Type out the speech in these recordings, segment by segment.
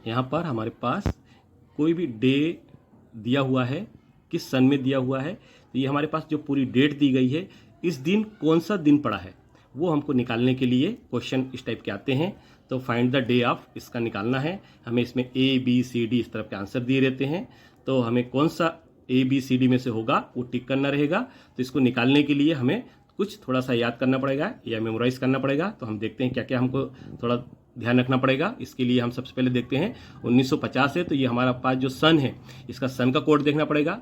यहाँ पर हमारे पास कोई भी डे दिया हुआ है, किस सन में दिया हुआ है, तो ये हमारे पास जो पूरी डेट दी गई है, इस दिन कौन सा दिन पड़ा है वो हमको निकालने के लिए क्वेश्चन इस टाइप के आते हैं। तो फाइंड द डे ऑफ, इसका निकालना है हमें। इसमें ए बी सी डी इस तरफ के आंसर दिए रहते हैं, तो हमें कौन सा ए बी सी डी में से होगा वो टिक करना रहेगा। तो इसको निकालने के लिए हमें कुछ थोड़ा सा याद करना पड़ेगा या मेमोराइज करना पड़ेगा। तो हम देखते हैं क्या क्या हमको थोड़ा ध्यान रखना पड़ेगा। इसके लिए हम सबसे पहले देखते हैं 1950 है, तो ये हमारा पास जो सन है, इसका सन का कोड देखना पड़ेगा।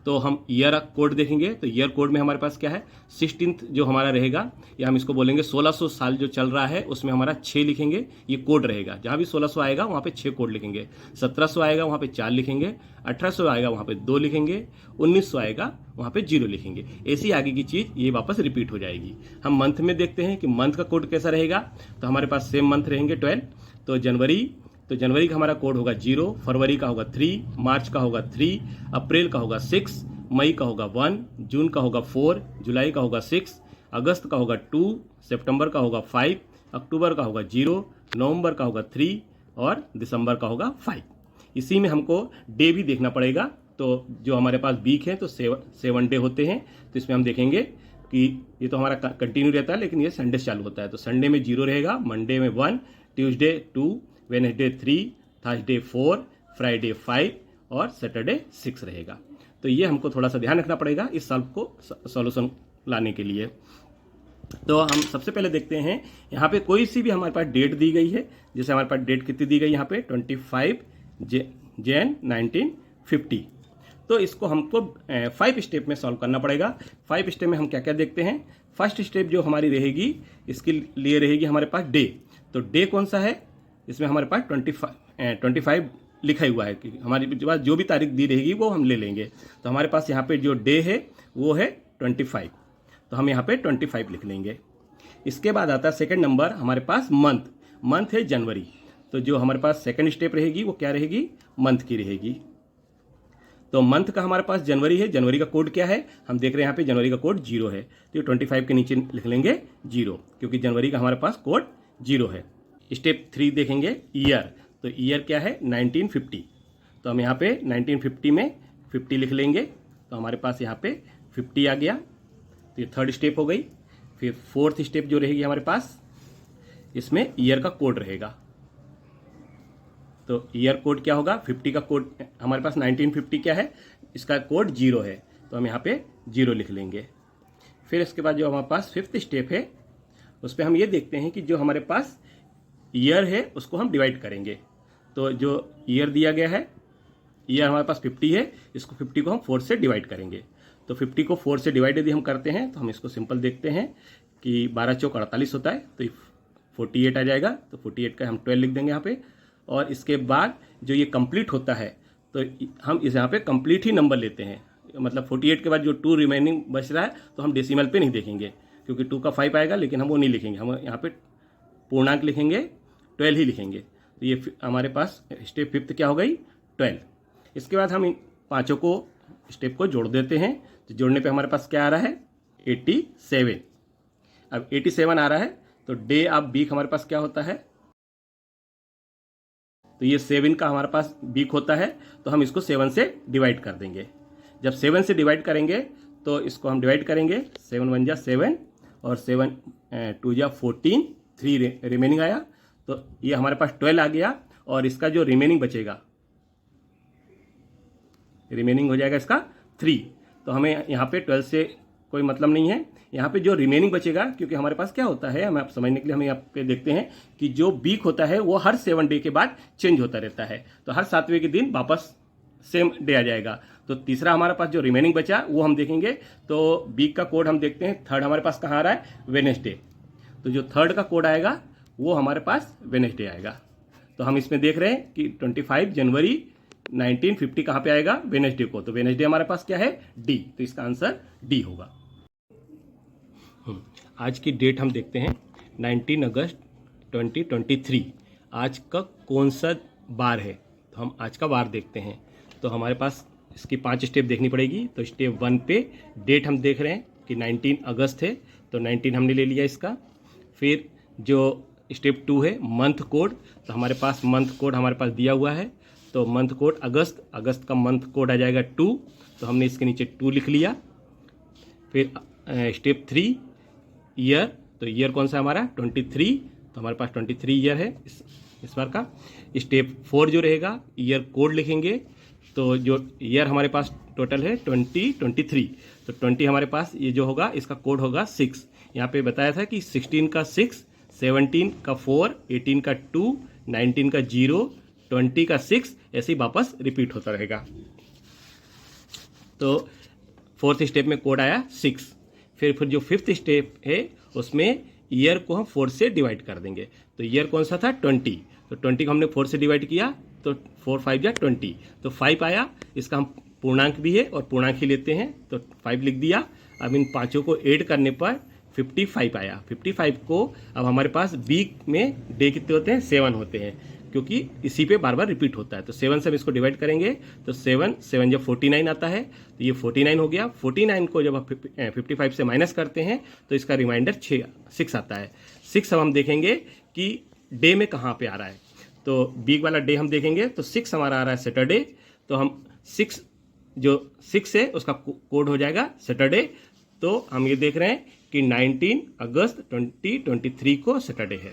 तो हम ईयर कोड देखेंगे, तो ईयर कोड में हमारे पास क्या है, 16th जो हमारा रहेगा, या हम इसको बोलेंगे 1600 साल जो चल रहा है उसमें हमारा 6 लिखेंगे, ये कोड रहेगा। जहाँ भी 1600 आएगा वहाँ पे 6 कोड लिखेंगे, 1700 आएगा वहाँ पे 4 लिखेंगे, 1800 आएगा वहाँ पे 2 लिखेंगे, 1900 आएगा वहाँ पे 0 लिखेंगे। ऐसी आगे की चीज़ ये वापस रिपीट हो जाएगी। हम मंथ में देखते हैं कि मंथ का कोड कैसा रहेगा। तो हमारे पास सेम मंथ रहेंगे 12। तो जनवरी का हमारा कोड होगा 0, फरवरी का होगा 3, मार्च का होगा 3, अप्रैल का होगा 6, मई का होगा 1, जून का होगा 4, जुलाई का होगा 6, अगस्त का होगा 2, सितंबर का होगा 5, अक्टूबर का होगा 0, नवंबर का होगा 3 और दिसंबर का होगा 5। इसी में हमको डे भी देखना पड़ेगा। तो जो हमारे पास वीक है तो 7 डे होते हैं। तो इसमें हम देखेंगे कि ये तो हमारा कंटिन्यू रहता है, लेकिन ये संडे से चालू होता है। तो संडे में 0 रहेगा, मंडे में 1, ट्यूसडे 2, वेडनेसडे 3, थर्सडे 4, फ्राइडे 5 और सैटरडे 6 रहेगा। तो ये हमको थोड़ा सा ध्यान रखना पड़ेगा इस सॉल्व को सॉल्यूशन लाने के लिए। तो हम सबसे पहले देखते हैं, यहाँ पे कोई सी भी हमारे पास डेट दी गई है। जैसे हमारे पास डेट कितनी दी गई यहाँ पे 25 जैन 1950। तो इसको हमको 5 स्टेप में सॉल्व करना पड़ेगा। 5 स्टेप में हम क्या क्या देखते हैं। फर्स्ट स्टेप जो हमारी रहेगी, इसके लिए रहेगी हमारे पास डे। तो डे कौन सा है, इसमें हमारे पास 25 लिखा हुआ है कि हमारे पास जो भी तारीख दी रहेगी वो हम ले लेंगे। तो हमारे पास यहाँ पे जो डे है वो है 25, तो हम यहाँ पे 25 लिख लेंगे। इसके बाद आता है सेकंड नंबर हमारे पास मंथ है जनवरी। तो जो हमारे पास सेकंड स्टेप रहेगी वो क्या रहेगी, मंथ की रहेगी। तो मंथ का हमारे पास जनवरी है, जनवरी का कोड क्या है, हम देख रहे हैं यहाँ पे जनवरी का कोड 0 है। तो 25 के नीचे लिख लेंगे 0, क्योंकि जनवरी का हमारे पास कोड 0 है। स्टेप 3 देखेंगे ईयर। तो ईयर क्या है 1950। तो हम यहाँ पे 1950 में 50 लिख लेंगे। तो हमारे पास यहाँ पे 50 आ गया। तो ये थर्ड स्टेप हो गई। फिर फोर्थ स्टेप जो रहेगी हमारे पास, इसमें ईयर का कोड रहेगा। तो ईयर कोड क्या होगा, 50 का कोड हमारे पास 1950 क्या है, इसका कोड 0 है। तो हम यहाँ पे 0 लिख लेंगे। फिर इसके बाद जो हमारे पास फिफ्थ स्टेप है, उस पर हम ये देखते हैं कि जो हमारे पास ईयर है उसको हम डिवाइड करेंगे। तो जो ईयर दिया गया है, ईयर हमारे पास 50 है, इसको 50 को हम 4 से डिवाइड करेंगे। तो 50 को 4 से डिवाइड यदि हम करते हैं तो हम इसको सिंपल देखते हैं कि 12 चौक 48 होता है, तो 48 आ जाएगा। तो 48 का हम 12 लिख देंगे यहाँ पे। और इसके बाद जो ये कंप्लीट होता है, तो हम इस यहाँ पे कंप्लीट ही नंबर लेते हैं। मतलब 48 के बाद जो 2 रिमेनिंग बच रहा है तो हम डेसिमल पे नहीं देखेंगे, क्योंकि 2 का 5 आएगा, लेकिन हम वो नहीं लिखेंगे। हम यहाँ पे पूर्णांक लिखेंगे, 12 ही लिखेंगे। तो ये हमारे पास स्टेप फिफ्थ क्या हो गई, 12। इसके बाद हम इन पाँचों को स्टेप को जोड़ देते हैं। तो जोड़ने पे हमारे पास क्या आ रहा है, 87। अब 87 आ रहा है, तो डे ऑफ वीक हमारे पास क्या होता है, तो ये 7 का हमारे पास वीक होता है। तो हम इसको 7 से डिवाइड कर देंगे। जब 7 से डिवाइड करेंगे तो इसको हम डिवाइड करेंगे, 7 1 जा 7 और 7 2 जा 14, 3 रिमेनिंग आया। तो ये हमारे पास 12 आ गया। और इसका जो रिमेनिंग बचेगा, रिमेनिंग हो जाएगा इसका 3। तो हमें यहाँ पे 12 से कोई मतलब नहीं है। यहाँ पे जो रिमेनिंग बचेगा, क्योंकि हमारे पास क्या होता है, हमें आप समझने के लिए हम यहाँ पे देखते हैं कि जो वीक होता है वो हर 7 डे के बाद चेंज होता रहता है। तो हर 7वें के दिन वापस सेम डे आ जाएगा। तो तीसरा हमारे पास जो रिमेनिंग बचा वो हम देखेंगे। तो वीक का कोड हम देखते हैं, थर्ड हमारे पास कहाँ आ रहा है, वेडनेसडे। तो जो थर्ड का कोड आएगा वो हमारे पास वेडनेसडे आएगा। तो हम इसमें देख रहे हैं कि 25 जनवरी 1950 कहाँ पे आएगा, वेडनेसडे को। तो वेडनेसडे हमारे पास क्या है, डी। तो इसका आंसर डी होगा। आज की डेट हम देखते हैं 19 अगस्त 2023। आज का कौन सा बार है, तो हम आज का बार देखते हैं। तो हमारे पास इसकी 5 स्टेप देखनी पड़ेगी। तो स्टेप 1 पे डेट हम देख रहे हैं कि 19 अगस्त है, तो 19 हमने ले लिया इसका। फिर जो स्टेप 2 है मंथ कोड। तो हमारे पास मंथ कोड हमारे पास दिया हुआ है, तो मंथ कोड अगस्त का मंथ कोड आ जाएगा 2, तो हमने इसके नीचे 2 लिख लिया। फिर स्टेप 3 ईयर, तो ईयर कौन सा हमारा 23, तो हमारे पास 23 ईयर है इस बार का। स्टेप 4 जो रहेगा ईयर कोड लिखेंगे, तो जो ईयर हमारे पास टोटल है 23, तो 20 हमारे पास ये जो होगा इसका कोड होगा 6। यहाँ पे बताया था कि 16 का 6, 17 का 4, 18 का 2, 19 का 0, 20 का 6, ऐसे ही वापस रिपीट होता रहेगा। तो फोर्थ स्टेप में कोड आया 6। फिर जो फिफ्थ स्टेप है उसमें ईयर को हम 4 से डिवाइड कर देंगे। तो ईयर कौन सा था 20, तो 20 को हमने 4 से डिवाइड किया, तो 4 5 या 20, तो 5 आया। इसका हम पूर्णांक भी है और पूर्णांक ही लेते हैं, तो 5 लिख दिया। अब इन पांचों को ऐड करने पर 55 आया। 55 को अब हमारे पास वीक में डे कितने होते हैं 7 होते हैं, क्योंकि इसी पे बार बार रिपीट होता है। तो 7 से हम इसको डिवाइड करेंगे, तो 7 जब 49 आता है तो ये 49 हो गया। 49 को जब हम 55 से माइनस करते हैं तो इसका रिमाइंडर 6 आता है। 6 अब हम देखेंगे कि डे में कहाँ पे आ रहा है, तो वीक वाला डे हम देखेंगे, तो 6 हमारा आ रहा है सैटरडे, तो हम 6 है उसका कोड हो जाएगा सैटरडे। तो हम ये देख रहे हैं कि 19 अगस्त 2023 को सैटरडे है।